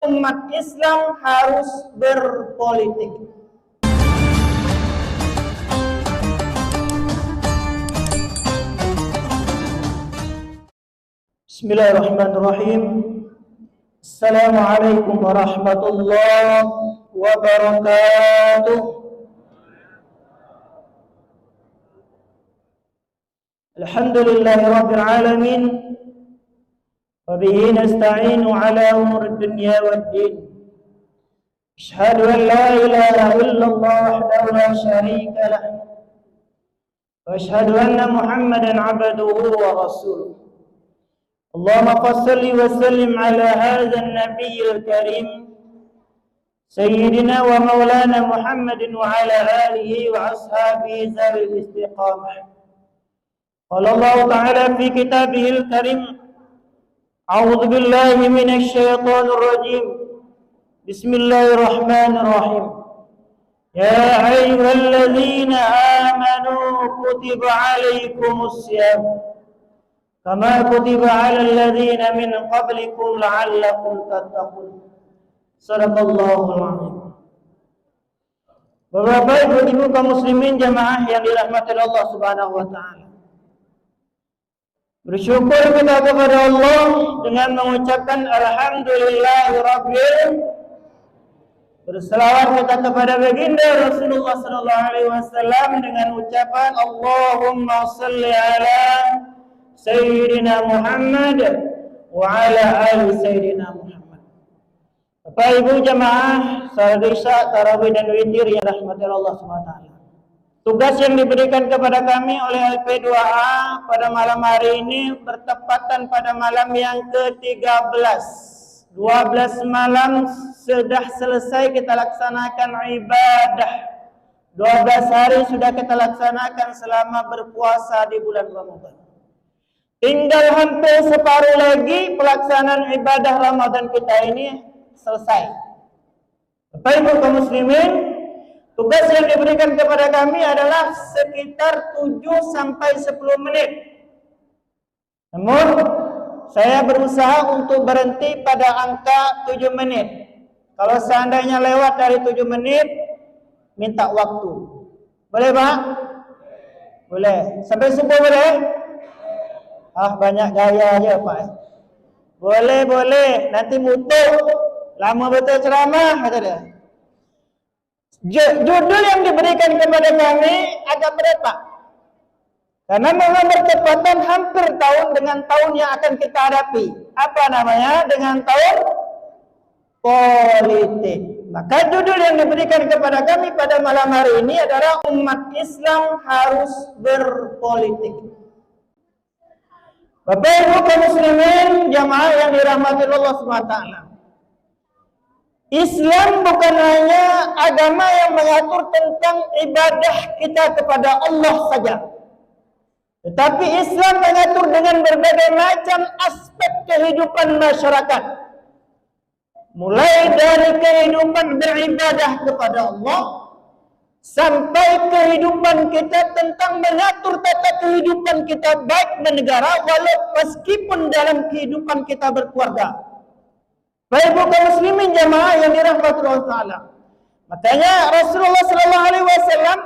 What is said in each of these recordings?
umat Islam harus berpolitik. Bismillahirrahmanirrahim. Assalamualaikum warahmatullahi wabarakatuh. Alhamdulillahirabbil alamin. Wabihi nasta'inu ala umuri dunya waddin. Asyhadu an la ilaha illallah wahdahu la syarika lah. Wa asyhadu anna Muhammadan 'abduhu wa rasuluh. Allahumma shalli wa sallim ala hadzal nabiyil karim sayyidina wa maulana Muhammadin wa ala alihi wa ashabihi zawil istiqamah. Qala Allah ta'ala fi kitabihil karim, a'udzu billahi minasy syaithanir rajim. Bismillahirrahmanirrahim. Ya ayyuhalladzina amanu kutiba 'alaikumus syiyam kama kutiba 'alal ladzina min qablikum la'allakum tattaqun. Shadaqallahul 'azim. Bapak-bapak, ibu-ibu kaum muslimin jamaah yang dirahmati Allah Subhanahu wa taala. Bersyukur kita kepada Allah dengan mengucapkan alhamdulillahirabbil. Berselawat kita kepada baginda Rasulullah sallallahu alaihi wasallam dengan ucapan Allahumma shalli ala sayyidina Muhammad wa ala ali sayyidina Muhammad. Bapak Ibu jamaah salat Isya, tarawih dan witir yang dirahmati Allah Subhanahu wa taala. Tugas yang diberikan kepada kami oleh LP2A pada malam hari ini bertepatan pada malam yang ke-13. 12 malam sudah selesai kita laksanakan ibadah. 12 hari sudah kita laksanakan selama berpuasa di bulan Ramadan. Tinggal hampir separuh lagi pelaksanaan ibadah Ramadan kita ini selesai. Bapak Ibu kaum muslimin, tugas yang diberikan kepada kami adalah sekitar 7 sampai 10 menit. Namun, saya berusaha untuk berhenti pada angka 7 menit. Kalau seandainya lewat dari 7 menit, minta waktu. Boleh Pak? Boleh. Sampai subuh boleh? Banyak gaya aja Pak. Boleh, boleh. Nanti mutu. Lama betul ceramah, kata dia. Judul yang diberikan kepada kami agak berat Pak, karena memang bertepatan hampir tahun dengan tahun yang akan kita hadapi. Apa namanya? Dengan tahun politik. Maka judul yang diberikan kepada kami pada malam hari ini adalah umat Islam harus berpolitik. Bapak Ibu kaum muslimin jamaah yang dirahmati Allah Subhanahu wa taala. Islam bukan hanya agama yang mengatur tentang ibadah kita kepada Allah saja. Tetapi Islam mengatur dengan berbagai macam aspek kehidupan masyarakat. Mulai dari kehidupan beribadah kepada Allah sampai kehidupan kita tentang mengatur tata kehidupan kita baik bernegara walau meskipun dalam kehidupan kita berkeluarga. Baik kaum muslimin jamaah yang dirahmati Allah Taala. Makanya Rasulullah sallallahu alaihi wasallam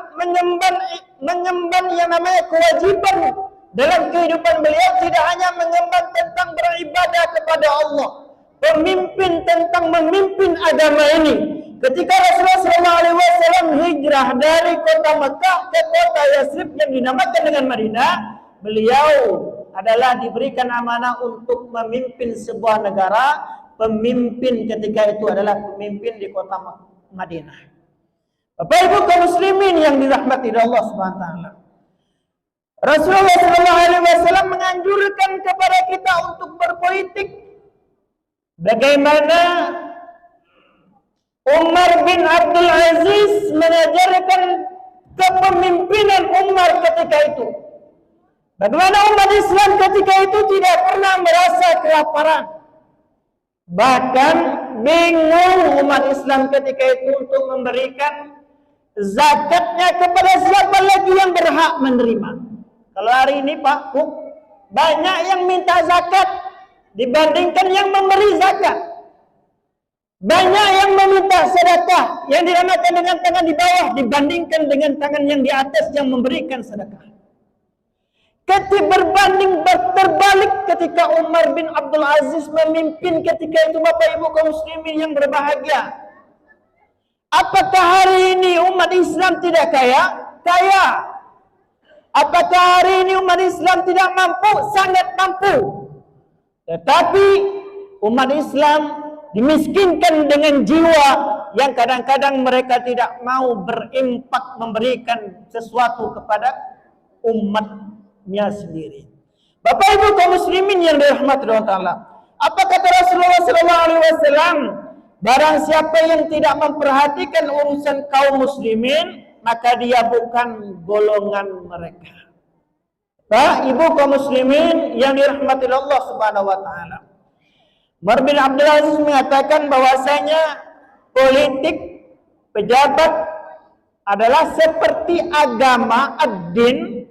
mengemban yang namanya kewajiban dalam kehidupan beliau, tidak hanya mengemban tentang beribadah kepada Allah, pemimpin tentang memimpin agama ini. Ketika Rasulullah sallallahu alaihi wasallam hijrah dari kota Mekah ke kota Yatsrib yang dinamakan dengan Madinah, beliau adalah diberikan amanah untuk memimpin sebuah negara. Pemimpin ketika itu adalah pemimpin di kota Madinah. Bapak Ibu kaum muslimin yang dirahmati Allah Subhanahu wa taala. Rasulullah sallallahu alaihi wasallam menganjurkan kepada kita untuk berpolitik. Bagaimana Umar bin Abdul Aziz mengajarkan kepemimpinan Umar ketika itu. Bagaimana umat Islam ketika itu tidak pernah merasa kelaparan. Bahkan bingung umat Islam ketika itu untuk memberikan zakatnya kepada siapa lagi yang berhak menerima. Kalau hari ini Pak, banyak yang minta zakat dibandingkan yang memberi zakat. Banyak yang meminta sedekah yang diramakan dengan tangan di bawah dibandingkan dengan tangan yang di atas yang memberikan sedekah. Terbalik ketika Umar bin Abdul Aziz memimpin ketika itu, Bapak Ibu kaum muslimin yang berbahagia. Apakah hari ini umat Islam tidak kaya? Kaya. Apakah hari ini umat Islam tidak mampu? Sangat mampu. Tetapi umat Islam dimiskinkan dengan jiwa yang kadang-kadang mereka tidak mau berimpak memberikan sesuatu kepada umatnya sendiri. Bapak Ibu kaum muslimin yang dirahmati Allah Ta'ala, apa kata Rasulullah SAW? Barang siapa yang tidak memperhatikan urusan kaum muslimin, maka dia bukan golongan mereka. Pak Ibu kaum muslimin yang dirahmati Allah Subhanahu wa Ta'ala, Umar bin Abdul Aziz mengatakan bahwasanya politik pejabat adalah seperti agama ad-din,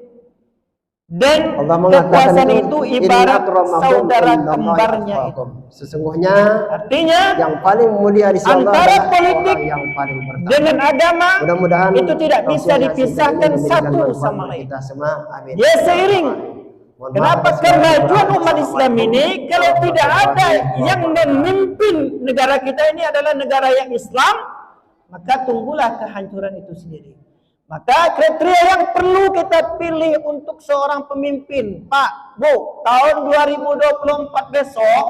dan kekuasaan itu ibarat saudara kembarnya itu. Sesungguhnya artinya yang paling mulia di surga antara politik yang paling pertama dengan agama mudah-mudahan itu tidak bisa dipisahkan satu sama lain. Kita semua, amin. Dia seiring. Kenapa kemajuan umat Islam ini kalau tidak ada yang memimpin negara kita ini adalah negara yang Islam, maka tunggulah kehancuran itu sendiri. Maka kriteria yang perlu kita pilih untuk seorang pemimpin, Pak, Bu, tahun 2024 besok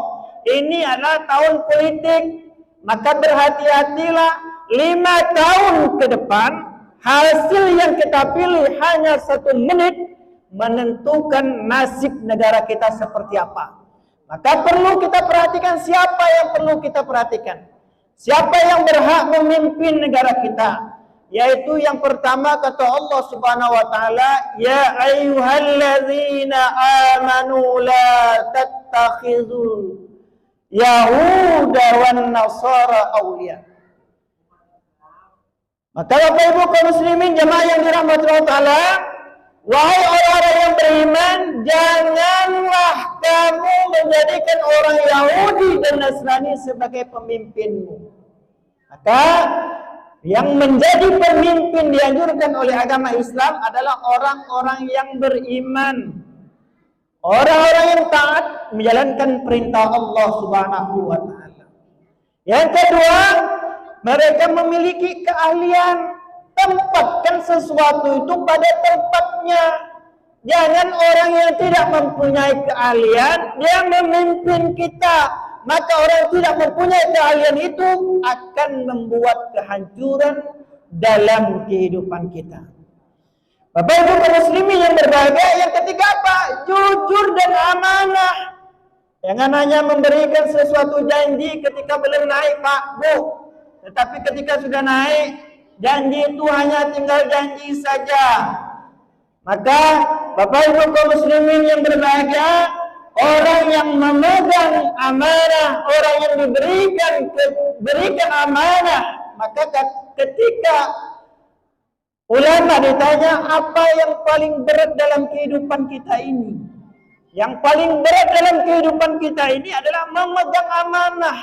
ini adalah tahun politik. Maka berhati-hatilah 5 tahun ke depan, hasil yang kita pilih hanya 1 menit menentukan nasib negara kita seperti apa. Maka perlu kita perhatikan siapa yang perlu kita perhatikan. Siapa yang berhak memimpin negara kita. Yaitu yang pertama kata Allah Subhanahu wa Ta'ala, ya ayyuhalladzina amanu la tattakhidhu yahuda wan nasara awliya. Maka Bapak Ibu kaum muslimin jemaah yang dirahmati Allah Ta'ala, wahai orang-orang yang beriman, janganlah kamu menjadikan orang Yahudi dan Nasrani sebagai pemimpinmu. Maka yang menjadi pemimpin dianjurkan oleh agama Islam adalah orang-orang yang beriman, orang-orang yang taat menjalankan perintah Allah Subhanahu wa Ta'ala. Yang kedua, mereka memiliki keahlian. Tempatkan sesuatu itu pada tempatnya. Jangan orang yang tidak mempunyai keahlian dia memimpin kita. Maka orang yang tidak mempunyai keahlian itu akan membuat kehancuran dalam kehidupan kita. Bapak Ibu kaum muslimin yang berbahagia, yang ketiga apa? Jujur dan amanah. Jangan hanya memberikan sesuatu janji ketika belum naik, Pak, Bu. Tetapi ketika sudah naik, janji itu hanya tinggal janji saja. Maka Bapak Ibu kaum muslimin yang berbahagia, orang yang memegang amanah, orang yang diberikan amanah, maka ketika ulama ditanya apa yang paling berat dalam kehidupan kita ini, yang paling berat dalam kehidupan kita ini adalah memegang amanah.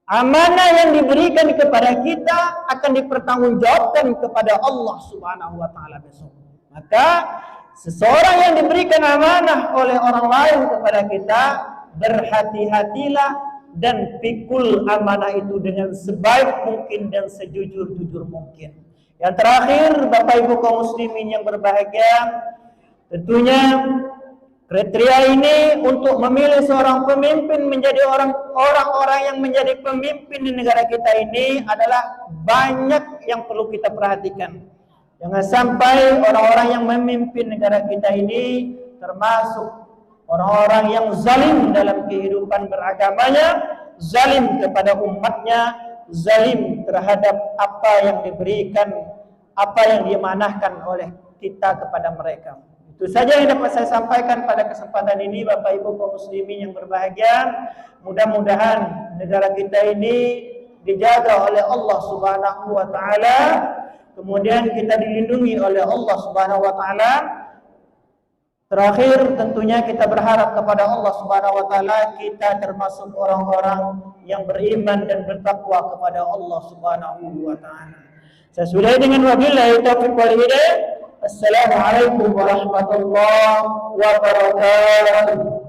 Amanah yang diberikan kepada kita akan dipertanggungjawabkan kepada Allah Subhanahu wa Ta'ala besok. Maka seseorang yang diberikan amanah oleh orang lain kepada kita, berhati-hatilah dan pikul amanah itu dengan sebaik mungkin dan sejujur-jujur mungkin. Yang terakhir, Bapak Ibu kaum muslimin yang berbahagia, tentunya kriteria ini untuk memilih seorang pemimpin menjadi orang-orang yang menjadi pemimpin di negara kita ini adalah banyak yang perlu kita perhatikan. Jangan sampai orang-orang yang memimpin negara kita ini termasuk orang-orang yang zalim dalam kehidupan beragamanya, zalim kepada umatnya, zalim terhadap apa yang diberikan, apa yang diamanahkan oleh kita kepada mereka. Itu saja yang dapat saya sampaikan pada kesempatan ini, Bapak Ibu kaum muslimin yang berbahagia. Mudah-mudahan negara kita ini dijaga oleh Allah Subhanahu wa Ta'ala. Kemudian kita dilindungi oleh Allah Subhanahu wa Ta'ala. Terakhir tentunya kita berharap kepada Allah Subhanahu wa Ta'ala kita termasuk orang-orang yang beriman dan bertakwa kepada Allah Subhanahu wa taala. Saya sudahi dengan wabillahi taufiq wal hidayah. Assalamualaikum warahmatullahi wabarakatuh.